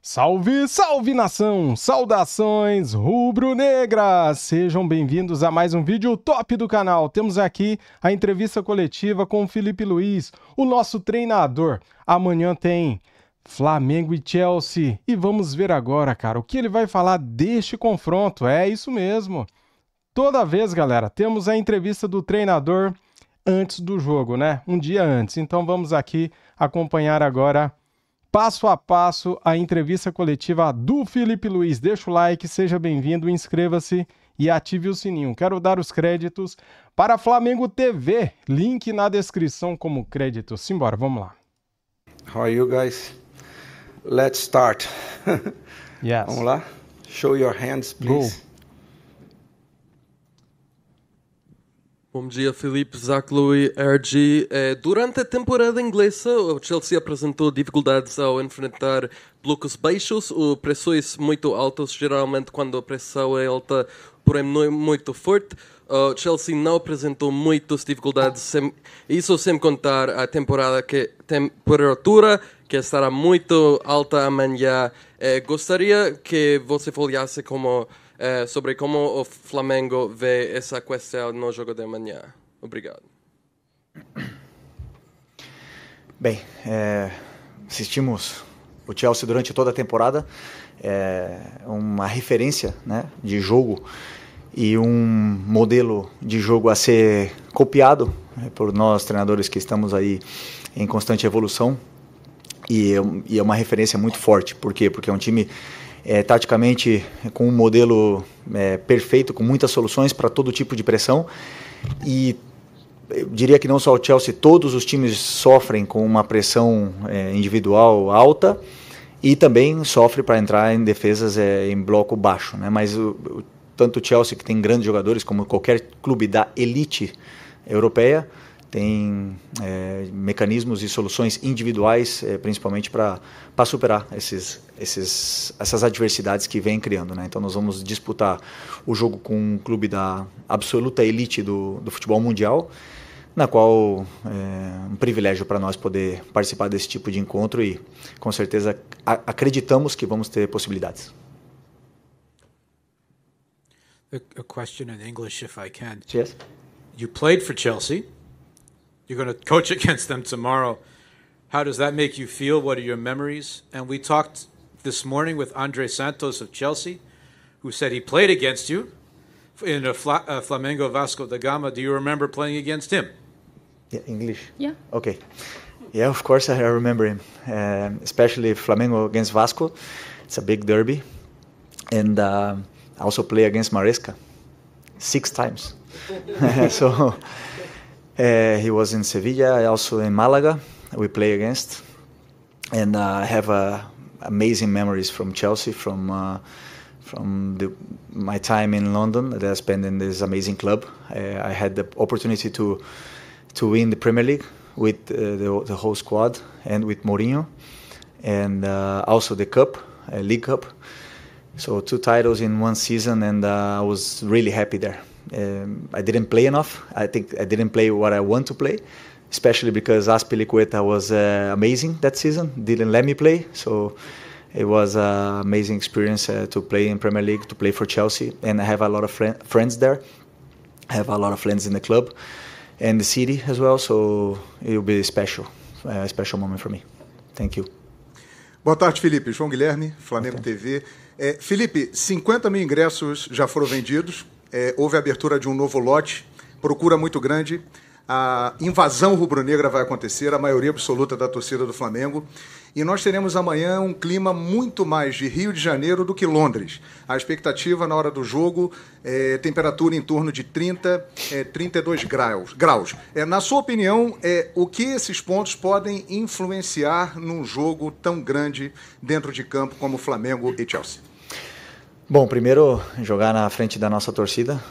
Salve, salve nação! Saudações rubro-negras! Sejam bem-vindos a mais um vídeo top do canal. Temos aqui a entrevista coletiva com o Filipe Luiz, o nosso treinador. Amanhã tem Flamengo e Chelsea. E vamos ver agora, cara, o que ele vai falar deste confronto. É isso mesmo. Toda vez, galera, temos a entrevista do treinador antes do jogo, né? Um dia antes. Então vamos aqui acompanhar agora passo a passo a entrevista coletiva do Filipe Luiz. Deixa o like, seja bem-vindo, inscreva-se e ative o sininho. Quero dar os créditos para a Flamengo TV, link na descrição como crédito. Simbora, vamos lá. How are you guys? Let's start. Yes. Vamos lá? Show your hands, please. Go. Bom dia, Filipe, Zach Louis, RG. Durante a temporada inglesa, o Chelsea apresentou dificuldades ao enfrentar blocos baixos ou pressões muito altas, geralmente quando a pressão é alta, porém não é muito forte. O Chelsea não apresentou muitas dificuldades, isso sem contar a temperatura, que estará muito alta amanhã. Gostaria que você falasse sobre como o Flamengo vê essa questão no jogo de amanhã. Obrigado. Bem, assistimos o Chelsea durante toda a temporada, uma referência, né, de jogo e um modelo de jogo a ser copiado por nós treinadores que estamos aí em constante evolução, e é uma referência muito forte. Por quê? Porque é um time taticamente com um modelo perfeito, com muitas soluções para todo tipo de pressão, e eu diria que não só o Chelsea, todos os times sofrem com uma pressão individual alta e também sofre para entrar em defesas em bloco baixo, né? Mas tanto o Chelsea, que tem grandes jogadores, como qualquer clube da elite europeia, tem mecanismos e soluções individuais, principalmente para superar essas adversidades que vem criando, né? Então nós vamos disputar o jogo com um clube da absoluta elite do futebol mundial, na qual é um privilégio para nós poder participar desse tipo de encontro, e com certeza acreditamos que vamos ter possibilidades. A question in English, if I can. Yes. You played for Chelsea. You're going to coach against them tomorrow. How does that make you feel? What are your memories? And we talked this morning with Andre Santos of Chelsea, who said he played against you in a Flamengo Vasco da Gama. Do you remember playing against him? Yeah, English? Yeah. Okay. Yeah, of course I remember him, especially Flamengo against Vasco. It's a big derby. And I also play against Maresca 6 times. So he was in Sevilla, also in Malaga we play against. And I have amazing memories from Chelsea, from my time in London that I spent in this amazing club. I had the opportunity to win the Premier League with the whole squad and with Mourinho, and also the Cup, League Cup. So 2 titles in 1 season, and I was really happy there. I didn't play enough. I think I didn't play what I want to play, especially because Azpilicueta was amazing that season, didn't let me play. So it was an amazing experience to play in Premier League, to play for Chelsea, and I have a lot of friends there. I have a lot of friends in the club and the city as well, so it will be a special moment for me. Thank you. Boa tarde, Felipe. João Guilherme, Flamengo TV. Felipe, 50 mil ingressos já foram vendidos, houve a abertura de um novo lote, procura muito grande, a invasão rubro-negra vai acontecer, a maioria absoluta da torcida do Flamengo, e nós teremos amanhã um clima muito mais de Rio de Janeiro do que Londres. A expectativa na hora do jogo temperatura em torno de 30, 32 graus. Na sua opinião, o que esses pontos podem influenciar num jogo tão grande dentro de campo como Flamengo e Chelsea? Bom, primeiro, jogar na frente da nossa torcida,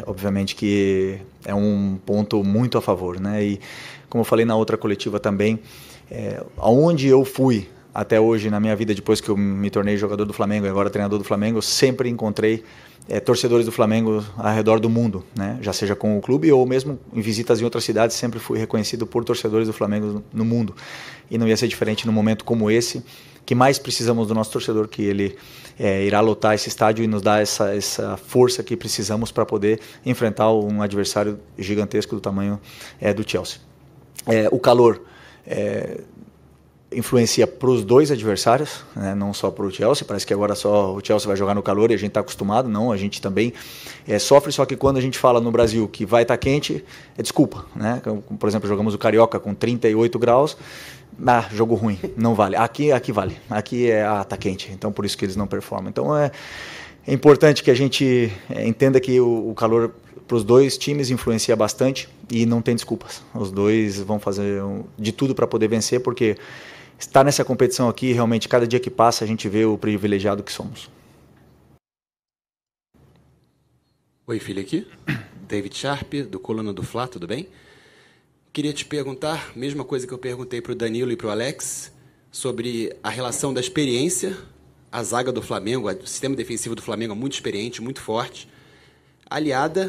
obviamente que é um ponto muito a favor, né? E como eu falei na outra coletiva também, aonde eu fui até hoje na minha vida, depois que eu me tornei jogador do Flamengo e agora treinador do Flamengo, eu sempre encontrei torcedores do Flamengo ao redor do mundo, né? Já seja com o clube ou mesmo em visitas em outras cidades, sempre fui reconhecido por torcedores do Flamengo no mundo. E não ia ser diferente num momento como esse, que mais precisamos do nosso torcedor, que ele irá lotar esse estádio e nos dar essa força que precisamos para poder enfrentar um adversário gigantesco do tamanho do Chelsea. O calor influencia para os dois adversários, né? Não só para o Chelsea. Parece que agora só o Chelsea vai jogar no calor e a gente está acostumado. Não, a gente também sofre, só que quando a gente fala no Brasil que vai estar quente, é desculpa, né? Por exemplo, jogamos o Carioca com 38 graus, jogo ruim, não vale. Aqui vale, aqui tá quente, então por isso que eles não performam. Então é importante que a gente entenda que o calor para os dois times influencia bastante e não tem desculpas. Os dois vão fazer de tudo para poder vencer, porque estar nessa competição aqui, realmente, cada dia que passa, a gente vê o privilegiado que somos. Oi, filho, aqui. David Sharp, do Coluna do Fla, tudo bem? Queria te perguntar, mesma coisa que eu perguntei para o Danilo e para o Alex, sobre a relação da experiência, a zaga do Flamengo, o sistema defensivo do Flamengo é muito experiente, muito forte, aliada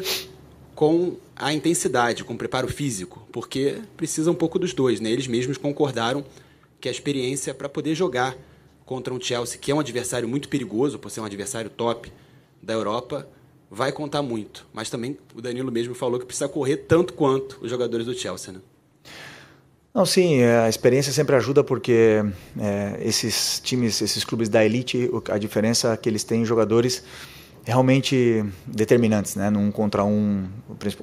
com a intensidade, com o preparo físico, porque precisa um pouco dos dois, né? Eles mesmos concordaram que a experiência para poder jogar contra um Chelsea, que é um adversário muito perigoso, por ser um adversário top da Europa, vai contar muito. Mas também o Danilo mesmo falou que precisa correr tanto quanto os jogadores do Chelsea, né? Não, sim, a experiência sempre ajuda, porque esses times, esses clubes da elite, a diferença é que eles têm jogadores realmente determinantes, né? Num contra um,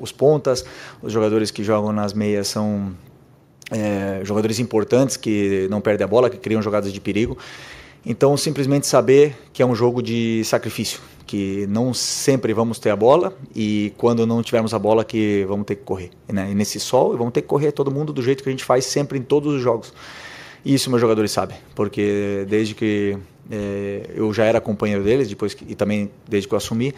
os pontas, os jogadores que jogam nas meias são jogadores importantes, que não perdem a bola, que criam jogadas de perigo. Então, simplesmente saber que é um jogo de sacrifício, que não sempre vamos ter a bola, e quando não tivermos a bola que vamos ter que correr, né? E nesse sol vamos ter que correr todo mundo do jeito que a gente faz sempre em todos os jogos. E isso meus jogadores sabem, porque desde que eu já era companheiro deles, e também desde que eu assumi,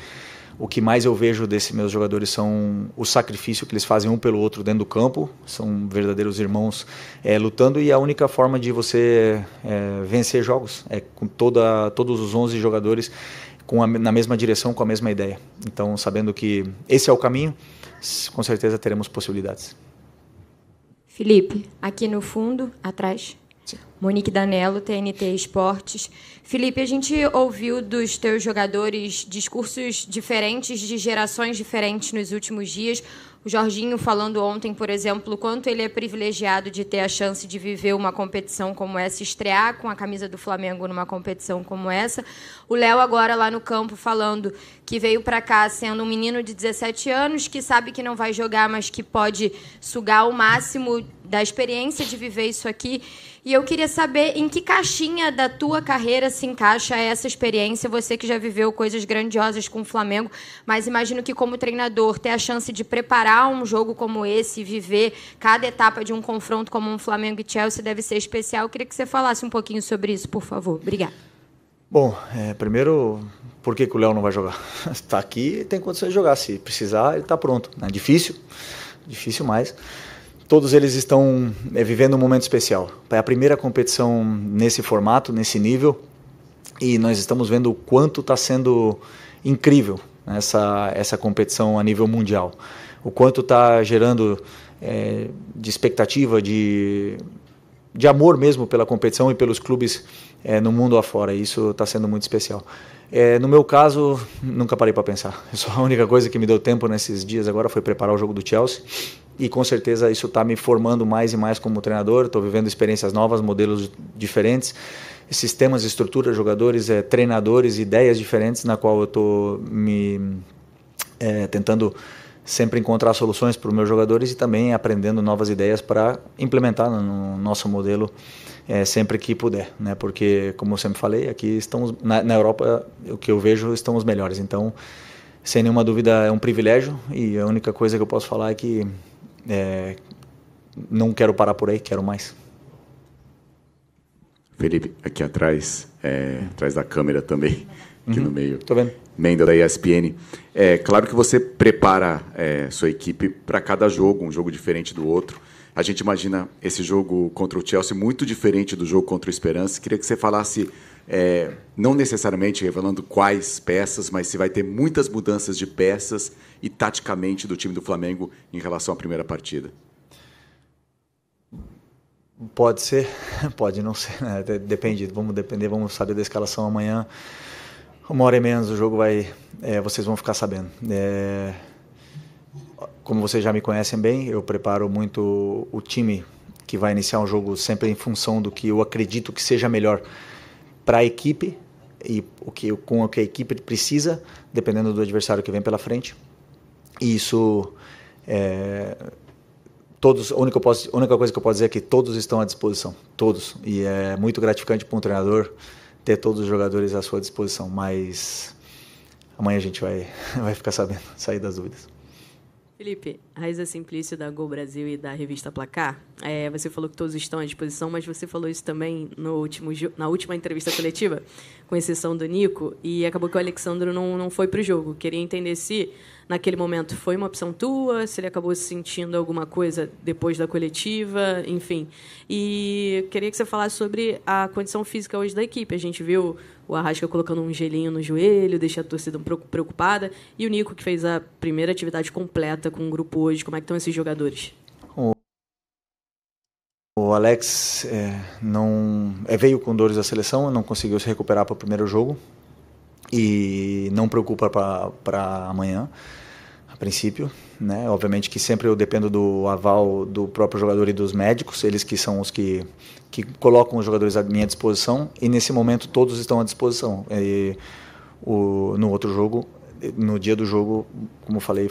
o que mais eu vejo desses meus jogadores são o sacrifício que eles fazem um pelo outro dentro do campo. São verdadeiros irmãos lutando, e a única forma de você vencer jogos é com todos os 11 jogadores na mesma direção, com a mesma ideia. Então, sabendo que esse é o caminho, com certeza teremos possibilidades. Felipe, aqui no fundo, atrás. Monique Danello, TNT Esportes. Felipe, a gente ouviu dos teus jogadores discursos diferentes, de gerações diferentes nos últimos dias. O Jorginho falando ontem, por exemplo, o quanto ele é privilegiado de ter a chance de viver uma competição como essa, estrear com a camisa do Flamengo numa competição como essa. O Léo agora lá no campo falando que veio para cá sendo um menino de 17 anos, que sabe que não vai jogar, mas que pode sugar o máximo da experiência de viver isso aqui. E eu queria saber em que caixinha da tua carreira se encaixa essa experiência, você que já viveu coisas grandiosas com o Flamengo, mas imagino que como treinador, ter a chance de preparar um jogo como esse, viver cada etapa de um confronto como um Flamengo e Chelsea deve ser especial. Eu queria que você falasse um pouquinho sobre isso, por favor. Obrigada. Bom, primeiro, por que o Léo não vai jogar? Está aqui, tem condições de jogar. Se precisar, ele está pronto. É difícil, mas todos eles estão vivendo um momento especial. É a primeira competição nesse formato, nesse nível, e nós estamos vendo o quanto está sendo incrível essa competição a nível mundial. O quanto está gerando de expectativa, de amor mesmo pela competição e pelos clubes no mundo afora. Isso está sendo muito especial. No meu caso, nunca parei para pensar. Só a única coisa que me deu tempo nesses dias agora foi preparar o jogo do Chelsea. E com certeza isso está me formando mais e mais como treinador. Estou vivendo experiências novas, modelos diferentes, sistemas, estruturas, jogadores, treinadores, ideias diferentes, na qual eu estou me tentando sempre encontrar soluções para os meus jogadores e também aprendendo novas ideias para implementar no nosso modelo sempre que puder, né? Porque, como eu sempre falei, aqui estamos na Europa, o que eu vejo, estamos melhores. Então, sem nenhuma dúvida, é um privilégio, e a única coisa que eu posso falar é que não quero parar por aí, quero mais. Felipe, aqui atrás, atrás da câmera também, aqui no meio. Tô vendo. Menda da ESPN. É claro que você prepara sua equipe para cada jogo, um jogo diferente do outro. A gente imagina esse jogo contra o Chelsea muito diferente do jogo contra o Esperance. Queria que você falasse, não necessariamente revelando quais peças, mas se vai ter muitas mudanças de peças e taticamente do time do Flamengo em relação à primeira partida. Pode ser, pode não ser, né? Depende, vamos saber da escalação amanhã. 1h30 antes do jogo vocês vão ficar sabendo. Como vocês já me conhecem bem, eu preparo muito o time que vai iniciar um jogo sempre em função do que eu acredito que seja melhor para a equipe e com o que a equipe precisa, dependendo do adversário que vem pela frente. E isso, a única coisa que eu posso dizer é que todos estão à disposição, todos. E é muito gratificante para um treinador ter todos os jogadores à sua disposição, mas amanhã a gente vai ficar sabendo, sair das dúvidas. Felipe, Raíza Simplício da Gol Brasil e da revista Placar, você falou que todos estão à disposição, mas você falou isso também na última entrevista coletiva, com exceção do Nico, e acabou que o Alexandro não foi para o jogo. Queria entender se, naquele momento, foi uma opção tua, se ele acabou sentindo alguma coisa depois da coletiva, enfim. E queria que você falasse sobre a condição física hoje da equipe. A gente viu o Arrasca colocando um gelinho no joelho, deixa a torcida um pouco preocupada, e o Nico, que fez a primeira atividade completa com o grupo hoje. Como é que estão esses jogadores? O Alex veio com dores da seleção, não conseguiu se recuperar para o primeiro jogo e não preocupa para amanhã, a princípio, né? Obviamente que sempre eu dependo do aval do próprio jogador e dos médicos, eles que são os que colocam os jogadores à minha disposição, e nesse momento todos estão à disposição. No outro jogo, no dia do jogo, como eu falei,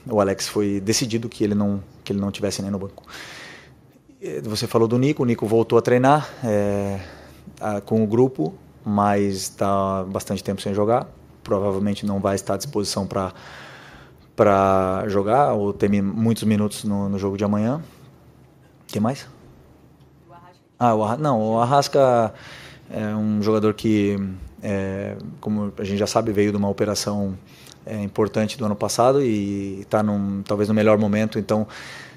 o Alex foi decidido que ele não tivesse nem no banco. Você falou do Nico, o Nico voltou a treinar com o grupo, mas está bastante tempo sem jogar, provavelmente não vai estar à disposição para jogar ou ter muitos minutos no jogo de amanhã. Quem mais? O Arrasca é um jogador que, como a gente já sabe, veio de uma operação importante do ano passado e está talvez no melhor momento, então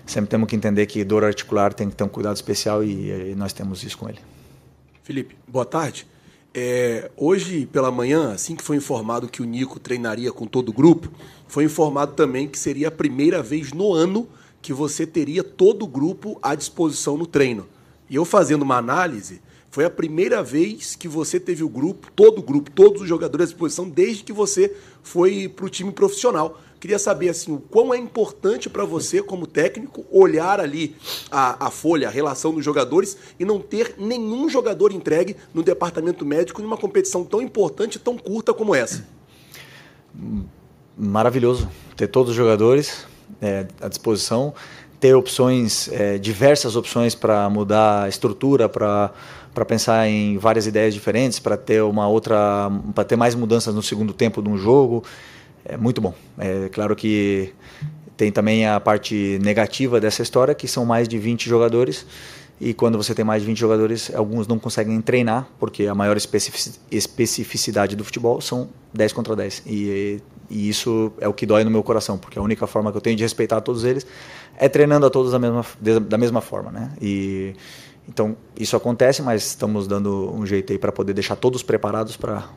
sempre temos que entender que dor articular tem que ter um cuidado especial e nós temos isso com ele. Felipe, boa tarde. Hoje pela manhã, assim que foi informado que o Nico treinaria com todo o grupo, foi informado também que seria a primeira vez no ano que você teria todo o grupo à disposição no treino. E eu fazendo uma análise, foi a primeira vez que você teve o grupo, todos os jogadores à disposição, desde que você foi para o time profissional. Queria saber assim, o quão é importante para você, como técnico, olhar ali a folha, a relação dos jogadores e não ter nenhum jogador entregue no departamento médico numa competição tão importante e tão curta como essa. Maravilhoso ter todos os jogadores à disposição, ter opções, diversas opções para mudar a estrutura, para pensar em várias ideias diferentes, para ter para ter mais mudanças no segundo tempo de um jogo. É muito bom. É claro que tem também a parte negativa dessa história, que são mais de 20 jogadores, e quando você tem mais de 20 jogadores, alguns não conseguem treinar, porque a maior especificidade do futebol são 10 contra 10. E isso é o que dói no meu coração, porque a única forma que eu tenho de respeitar todos eles é treinando a todos da mesma forma, né? Então, isso acontece, mas estamos dando um jeito aí para poder deixar todos preparados para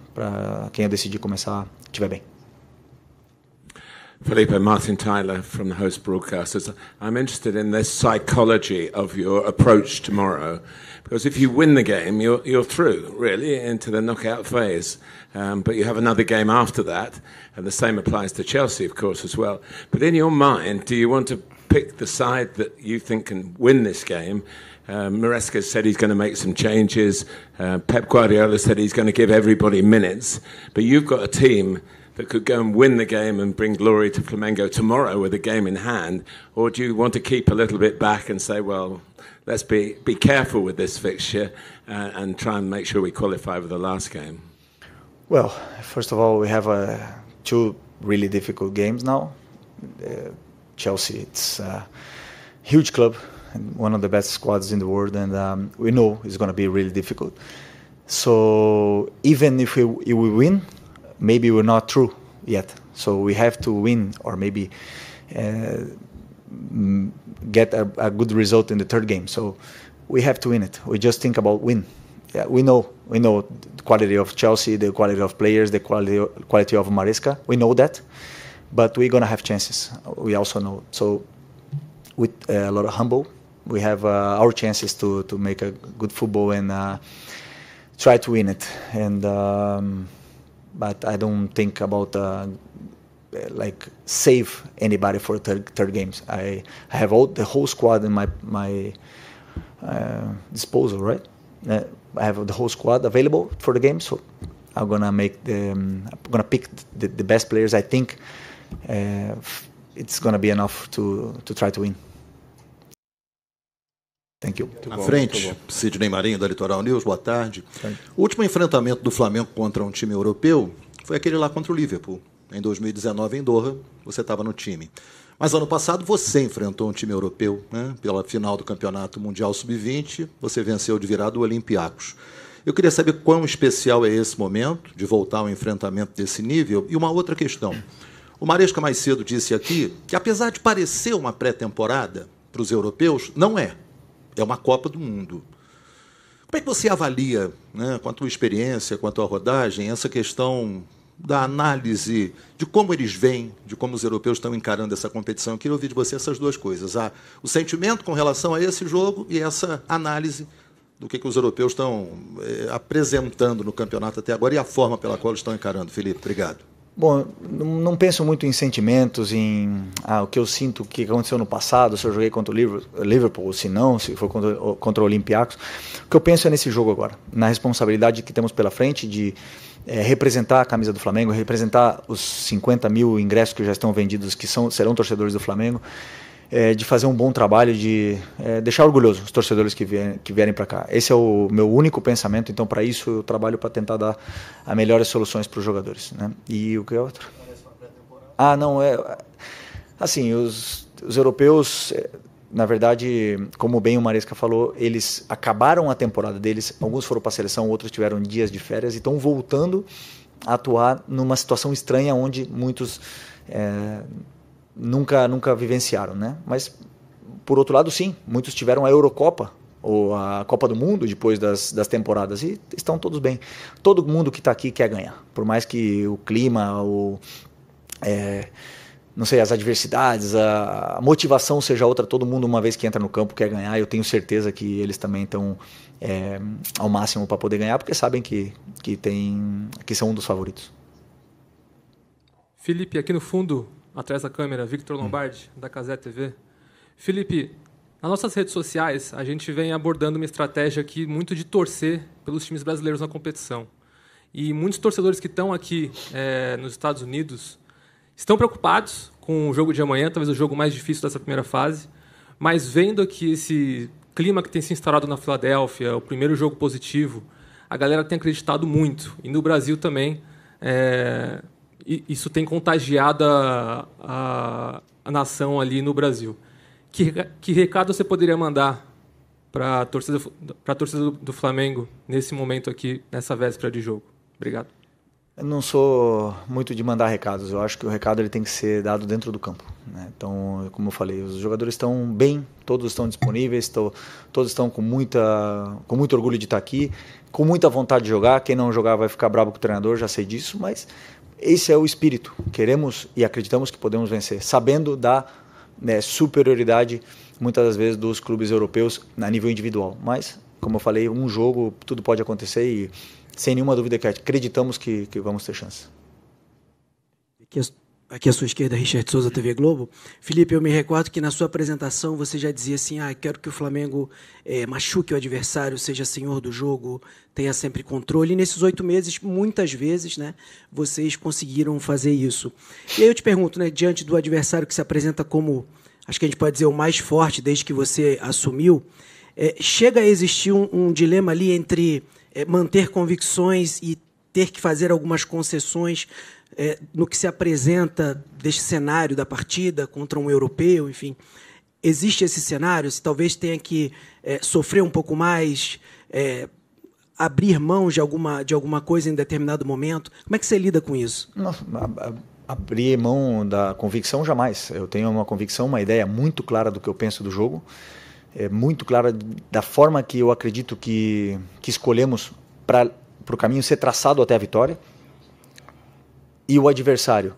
quem eu decidir começar estiver bem. Felipe, Martin Tyler from the host broadcasters. I'm interested in the psychology of your approach tomorrow, because if you win the game, you're through, really, into the knockout phase. But you have another game after that, and the same applies to Chelsea, of course, as well. But in your mind, do you want to pick the side that you think can win this game? Maresca said he's going to make some changes. Pep Guardiola said he's going to give everybody minutes. But you've got a team that could go and win the game and bring glory to Flamengo tomorrow with a game in hand? Or do you want to keep a little bit back and say, well, let's be careful with this fixture and try and make sure we qualify for the last game? Well, first of all, we have two really difficult games now. Chelsea, it's a huge club and one of the best squads in the world, and we know it's going to be really difficult. So even if we win, maybe we're not through yet. So we have to win, or maybe get a good result in the third game. So we have to win it. We just think about win. Yeah, we know the quality of Chelsea, the quality of players, the quality of Maresca. We know that, but we're gonna have chances. We also know. So with a lot of humble, we have our chances to make a good football and try to win it. And but I don't think about like save anybody for third games. I have the whole squad in my disposal, right? I have the whole squad available for the game, so I'm gonna pick the best players. I think it's gonna be enough to try to win. Thank you. Na frente, Sidney Marinho, da Litoral News, boa tarde. O último enfrentamento do Flamengo contra um time europeu foi aquele lá contra o Liverpool. Em 2019, em Doha, você estava no time. Mas ano passado você enfrentou um time europeu, né? Pela final do Campeonato Mundial Sub-20, você venceu de virada o Olympiacos. Eu queria saber quão especial é esse momento de voltar ao enfrentamento desse nível. E uma outra questão. O Maresca mais cedo disse aqui que, apesar de parecer uma pré-temporada para os europeus, não é. É uma Copa do Mundo. Como é que você avalia, né, com a tua experiência, com a tua rodagem, essa questão da análise de como eles veem, de como os europeus estão encarando essa competição? Eu queria ouvir de você essas duas coisas. O sentimento com relação a esse jogo e essa análise do que os europeus estão apresentando no campeonato até agora e a forma pela qual eles estão encarando. Felipe, obrigado. Bom, não penso muito em sentimentos, em o que eu sinto, o que aconteceu no passado, se eu joguei contra o Liverpool, ou se não, se foi contra o Olympiacos. O que eu penso é nesse jogo agora, na responsabilidade que temos pela frente de representar a camisa do Flamengo, representar os 50 mil ingressos que já estão vendidos, que serão torcedores do Flamengo, de fazer um bom trabalho, de deixar orgulhoso os torcedores que vierem para cá. Esse é o meu único pensamento, então para isso eu trabalho para tentar dar as melhores soluções para os jogadores, né? E o que é outro? Não, assim, os europeus, na verdade, como bem o Maresca falou, eles acabaram a temporada deles, alguns foram para a seleção, outros tiveram dias de férias e estão voltando a atuar numa situação estranha onde muitos nunca vivenciaram, né? Mas, por outro lado, sim, muitos tiveram a Eurocopa ou a Copa do Mundo depois das temporadas e estão todos bem. Todo mundo que está aqui quer ganhar, por mais que o clima, não sei, as adversidades, a motivação seja outra. Todo mundo, uma vez que entra no campo, quer ganhar. Eu tenho certeza que eles também estão ao máximo para poder ganhar, porque sabem que são um dos favoritos. Felipe, aqui no fundo, atrás da câmera, Victor Lombardi, da Casé TV. Felipe, nas nossas redes sociais, a gente vem abordando uma estratégia aqui muito de torcer pelos times brasileiros na competição. E muitos torcedores que estão aqui nos Estados Unidos estão preocupados com o jogo de amanhã, talvez o jogo mais difícil dessa primeira fase, mas vendo aqui esse clima que tem se instaurado na Filadélfia, o primeiro jogo positivo, a galera tem acreditado muito. E no Brasil também, isso tem contagiado a nação ali no Brasil. Que recado você poderia mandar para a torcida do Flamengo nesse momento aqui, nessa véspera de jogo? Obrigado. Eu não sou muito de mandar recados. Eu acho que o recado ele tem que ser dado dentro do campo, né? Então, como eu falei, os jogadores estão bem, todos estão disponíveis, todos estão com muito orgulho de estar aqui, com muita vontade de jogar. Quem não jogar vai ficar bravo com o treinador, já sei disso, mas esse é o espírito. Queremos e acreditamos que podemos vencer, sabendo da superioridade, muitas das vezes, dos clubes europeus a nível individual. Mas, como eu falei, um jogo, tudo pode acontecer e, sem nenhuma dúvida, que acreditamos que vamos ter chance. Aqui à sua esquerda, Richard Souza, TV Globo. Felipe, eu me recordo que na sua apresentação você já dizia assim, quero que o Flamengo machuque o adversário, seja senhor do jogo, tenha sempre controle. E nesses 8 meses, muitas vezes, né, vocês conseguiram fazer isso. E aí eu te pergunto, né, diante do adversário que se apresenta como, acho que a gente pode dizer, o mais forte desde que você assumiu, chega a existir um dilema ali entre manter convicções e ter que fazer algumas concessões no que se apresenta deste cenário da partida contra um europeu, enfim. Existe esse cenário? Se talvez tenha que sofrer um pouco mais, abrir mão de alguma coisa em determinado momento? Como é que você lida com isso? Não, abrir mão da convicção, jamais. Eu tenho uma convicção, uma ideia muito clara do que eu penso do jogo, muito clara da forma que eu acredito que escolhemos para o caminho ser traçado até a vitória. E o adversário,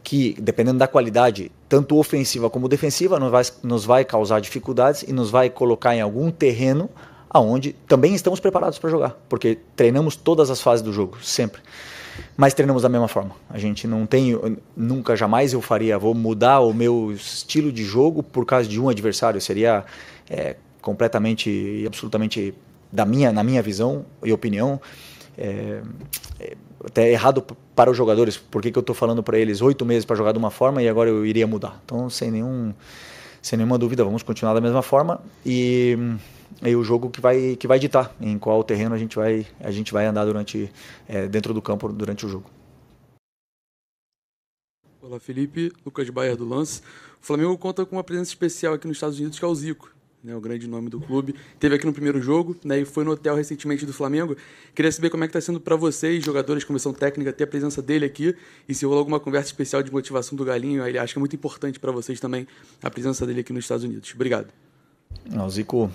que, dependendo da qualidade, tanto ofensiva como defensiva, nos vai causar dificuldades e nos vai colocar em algum terreno aonde também estamos preparados para jogar, porque treinamos todas as fases do jogo, sempre. Mas treinamos da mesma forma. A gente não tem, nunca, jamais eu vou mudar o meu estilo de jogo por causa de um adversário. Seria completamente e absolutamente, na minha visão e opinião, até errado para os jogadores. Por que eu estou falando para eles 8 meses para jogar de uma forma e agora eu iria mudar? Então, sem nenhuma dúvida, vamos continuar da mesma forma e o jogo que vai ditar em qual terreno a gente vai andar dentro do campo durante o jogo. Olá, Felipe, Lucas Baia do Lance. O Flamengo conta com uma presença especial aqui nos Estados Unidos, que é o Zico, né, o grande nome do clube. Teve aqui no primeiro jogo, né, e foi no hotel recentemente do Flamengo. Queria saber como é que está sendo para vocês, jogadores, comissão técnica, ter a presença dele aqui e se rolou alguma conversa especial de motivação do Galinho. Ele acha que é muito importante para vocês também a presença dele aqui nos Estados Unidos. Obrigado. O Zico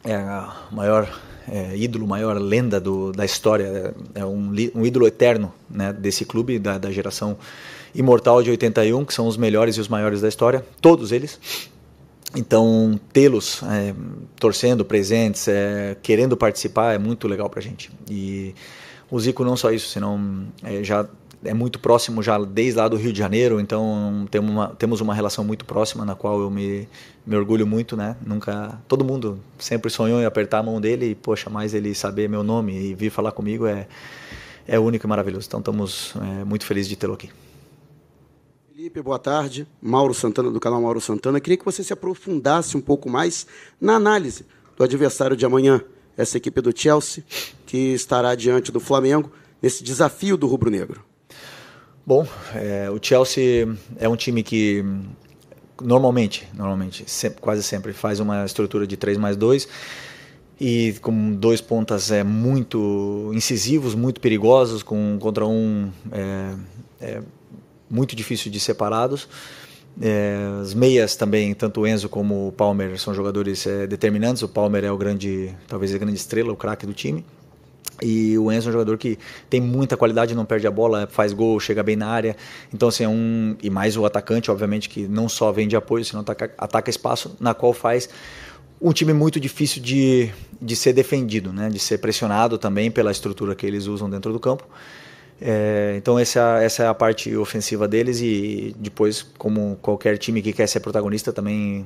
é a maior ídolo, maior lenda da história, é um ídolo eterno, né, desse clube, da geração imortal de 81, que são os melhores e os maiores da história, todos eles. Então, tê-los torcendo, presentes, querendo participar, é muito legal pra gente. E o Zico não só isso, senão já é muito próximo, já desde lá do Rio de Janeiro, então temos uma relação muito próxima, na qual eu me orgulho muito, né? Todo mundo sempre sonhou em apertar a mão dele e, poxa, mais ele saber meu nome e vir falar comigo é único e maravilhoso. Então, estamos muito felizes de tê-lo aqui. Felipe, boa tarde. Mauro Santana, do canal Mauro Santana. Queria que você se aprofundasse um pouco mais na análise do adversário de amanhã, essa equipe do Chelsea, que estará diante do Flamengo, nesse desafio do rubro-negro. Bom, o Chelsea é um time que normalmente, quase sempre, faz uma estrutura de 3+2 e com 2 pontas muito incisivos, muito perigosos, contra muito difícil de separados. As meias também, tanto o Enzo como o Palmer são jogadores determinantes. O Palmer é talvez a grande estrela, o craque do time. E o Enzo é um jogador que tem muita qualidade, não perde a bola, faz gol, chega bem na área. Então, assim, e mais o atacante, obviamente, que não só vem de apoio, senão ataca espaço, na qual faz um time muito difícil de ser defendido, né? De ser pressionado também pela estrutura que eles usam dentro do campo. Então essa é a parte ofensiva deles e depois, como qualquer time que quer ser protagonista, também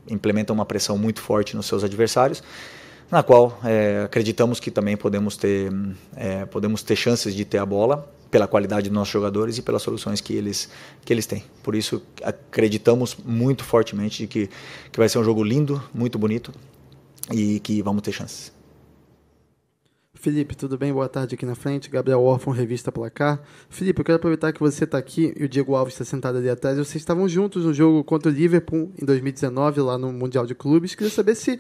implementa uma pressão muito forte nos seus adversários, na qual acreditamos que também podemos ter chances de ter a bola pela qualidade dos nossos jogadores e pelas soluções que eles têm. Por isso acreditamos muito fortemente de que vai ser um jogo lindo, muito bonito e que vamos ter chances. Felipe, tudo bem? Boa tarde aqui na frente. Gabriel Orfon, Revista Placar. Felipe, eu quero aproveitar que você está aqui e o Diego Alves está sentado ali atrás. Vocês estavam juntos no jogo contra o Liverpool em 2019, lá no Mundial de Clubes. Queria saber se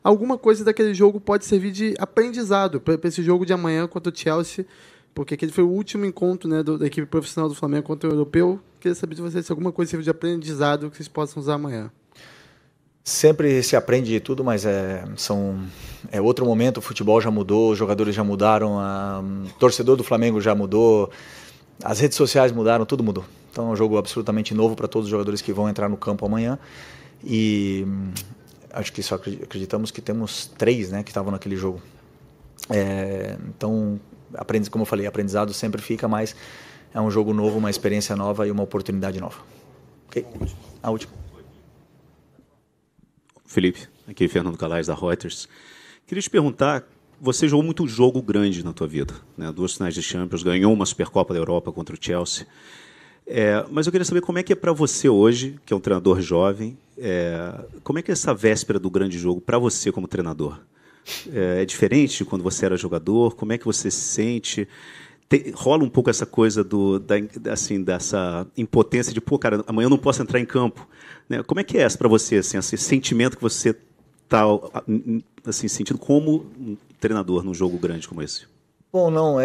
alguma coisa daquele jogo pode servir de aprendizado para esse jogo de amanhã contra o Chelsea, porque aquele foi o último encontro, né, da equipe profissional do Flamengo contra o Europeu. Queria saber de vocês se alguma coisa serviu de aprendizado que vocês possam usar amanhã. Sempre se aprende de tudo, mas é outro momento, o futebol já mudou, os jogadores já mudaram, o torcedor do Flamengo já mudou, as redes sociais mudaram, tudo mudou. Então é um jogo absolutamente novo para todos os jogadores que vão entrar no campo amanhã e acho que só acreditamos que temos 3, né, que estavam naquele jogo. Então, como eu falei, aprendizado sempre fica, mas é um jogo novo, uma experiência nova e uma oportunidade nova. Ok? A última. Felipe, aqui é Fernando Calais, da Reuters. Queria te perguntar, você jogou muito jogo grande na tua vida, né? 2 finais de Champions, ganhou uma Supercopa da Europa contra o Chelsea. Mas eu queria saber como é que é para você hoje, que é um treinador jovem, como é que é essa véspera do grande jogo para você como treinador? É diferente de quando você era jogador? Como é que você se sente? Rola um pouco essa coisa dessa impotência de, pô, cara, amanhã eu não posso entrar em campo. Né? Como é que é essa para você, assim, esse sentimento que você está assim, sentindo como um treinador num jogo grande como esse? Bom, não,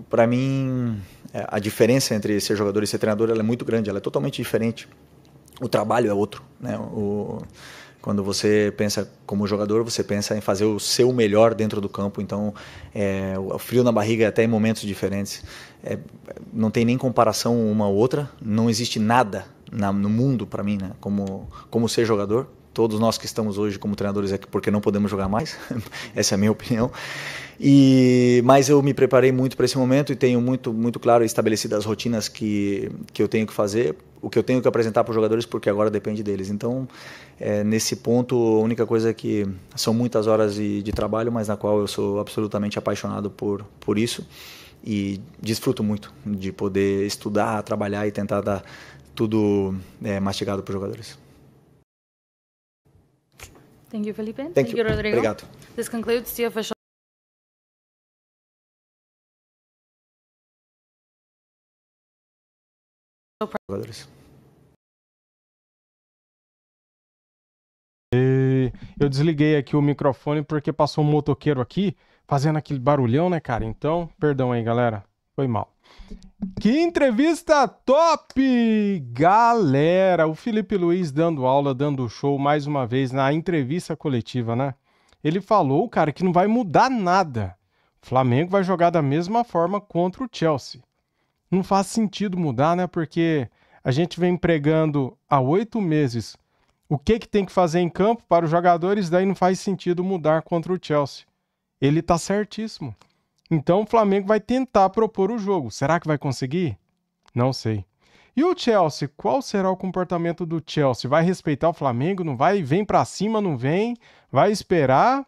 para mim, a diferença entre ser jogador e ser treinador ela é muito grande, ela é totalmente diferente. O trabalho é outro, né? Quando você pensa como jogador, você pensa em fazer o seu melhor dentro do campo. Então, o frio na barriga até em momentos diferentes. Não tem nem comparação uma ou outra. Não existe nada no mundo para mim, né? Como ser jogador. Todos nós que estamos hoje como treinadores é porque não podemos jogar mais. Essa é a minha opinião. Mas eu me preparei muito para esse momento e tenho muito claro estabelecido as rotinas que eu tenho que fazer, o que eu tenho que apresentar para os jogadores, porque agora depende deles. Então, nesse ponto, a única coisa é que são muitas horas de trabalho, mas na qual eu sou absolutamente apaixonado por isso e desfruto muito de poder estudar, trabalhar e tentar dar tudo mastigado para os jogadores. Thank you, Felipe. Thank you, Rodrigo. Obrigado. This concludes the official jogadores. Eu desliguei aqui o microfone porque passou um motoqueiro aqui fazendo aquele barulhão, né, cara? Então, perdão aí, galera. Foi mal. Que entrevista top! Galera, o Filipe Luís dando aula, dando show mais uma vez na entrevista coletiva, né? Ele falou, cara, que não vai mudar nada. O Flamengo vai jogar da mesma forma contra o Chelsea. Não faz sentido mudar, né? Porque a gente vem pregando há 8 meses o que tem que fazer em campo para os jogadores, daí não faz sentido mudar contra o Chelsea. Ele tá certíssimo. Então o Flamengo vai tentar propor o jogo. Será que vai conseguir? Não sei. E o Chelsea? Qual será o comportamento do Chelsea? Vai respeitar o Flamengo? Não vai? Vem pra cima? Não vem? Vai esperar?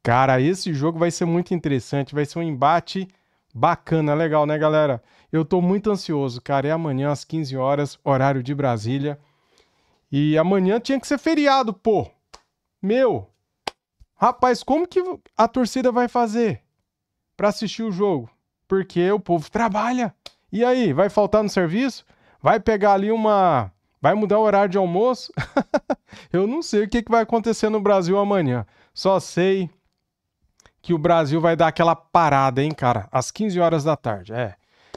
Cara, esse jogo vai ser muito interessante. Vai ser um embate bacana, legal, né, galera? Eu tô muito ansioso, cara. É amanhã às 15 horas, horário de Brasília. E amanhã tinha que ser feriado, pô. Meu, rapaz, como que a torcida vai fazer para assistir o jogo? Porque o povo trabalha. E aí, vai faltar no serviço? Vai pegar ali vai mudar o horário de almoço? Eu não sei o que vai acontecer no Brasil amanhã. Só sei que o Brasil vai dar aquela parada, hein, cara? Às 15 horas da tarde.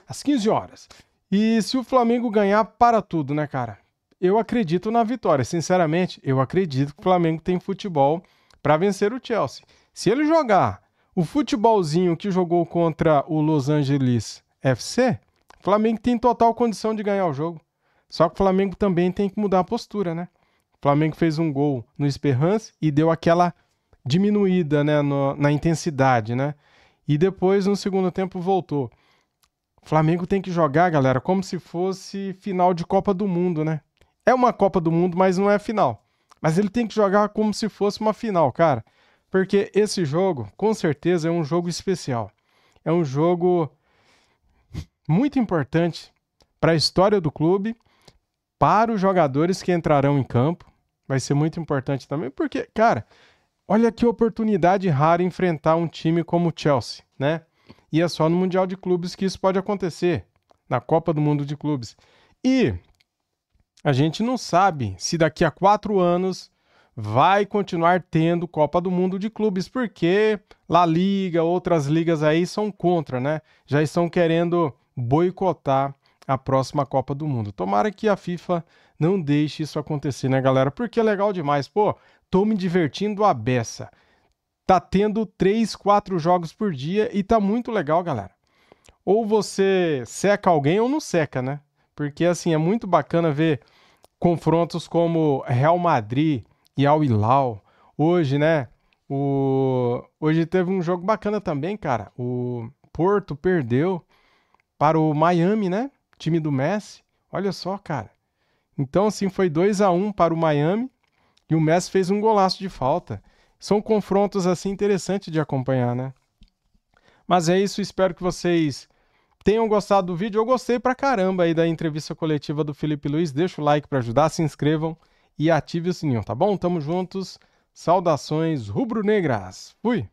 Às 15 horas. E se o Flamengo ganhar, para tudo, né, cara? Eu acredito na vitória. Sinceramente, eu acredito que o Flamengo tem futebol para vencer o Chelsea. Se ele jogar o futebolzinho que jogou contra o Los Angeles FC, o Flamengo tem total condição de ganhar o jogo. Só que o Flamengo também tem que mudar a postura, né? O Flamengo fez um gol no Esperance e deu aquela diminuída, né, na intensidade, né? E depois, no segundo tempo, voltou. O Flamengo tem que jogar, galera, como se fosse final de Copa do Mundo, né? É uma Copa do Mundo, mas não é final. Mas ele tem que jogar como se fosse uma final, cara. Porque esse jogo, com certeza, é um jogo especial. É um jogo muito importante para a história do clube, para os jogadores que entrarão em campo. Vai ser muito importante também, porque, cara, olha que oportunidade rara enfrentar um time como o Chelsea, né? E é só no Mundial de Clubes que isso pode acontecer, na Copa do Mundo de Clubes. E a gente não sabe se daqui a 4 anos vai continuar tendo Copa do Mundo de Clubes, porque La Liga, outras ligas aí são contra, né? Já estão querendo boicotar a próxima Copa do Mundo. Tomara que a FIFA não deixe isso acontecer, né, galera? Porque é legal demais. Pô, tô me divertindo a beça. Tá tendo 3, 4 jogos por dia e tá muito legal, galera. Ou você seca alguém ou não seca, né? Porque, assim, é muito bacana ver confrontos como Real Madrid e Al Hilal. Hoje, né? Hoje teve um jogo bacana também, cara. O Porto perdeu para o Miami, né? Time do Messi. Olha só, cara. Então, assim, foi 2-1 para o Miami e o Messi fez um golaço de falta. São confrontos, assim, interessantes de acompanhar, né? Mas é isso, espero que vocês tenham gostado do vídeo. Eu gostei pra caramba aí da entrevista coletiva do Filipe Luís. Deixa o like para ajudar, se inscrevam e ative o sininho, tá bom? Tamo juntos. Saudações rubro-negras. Fui!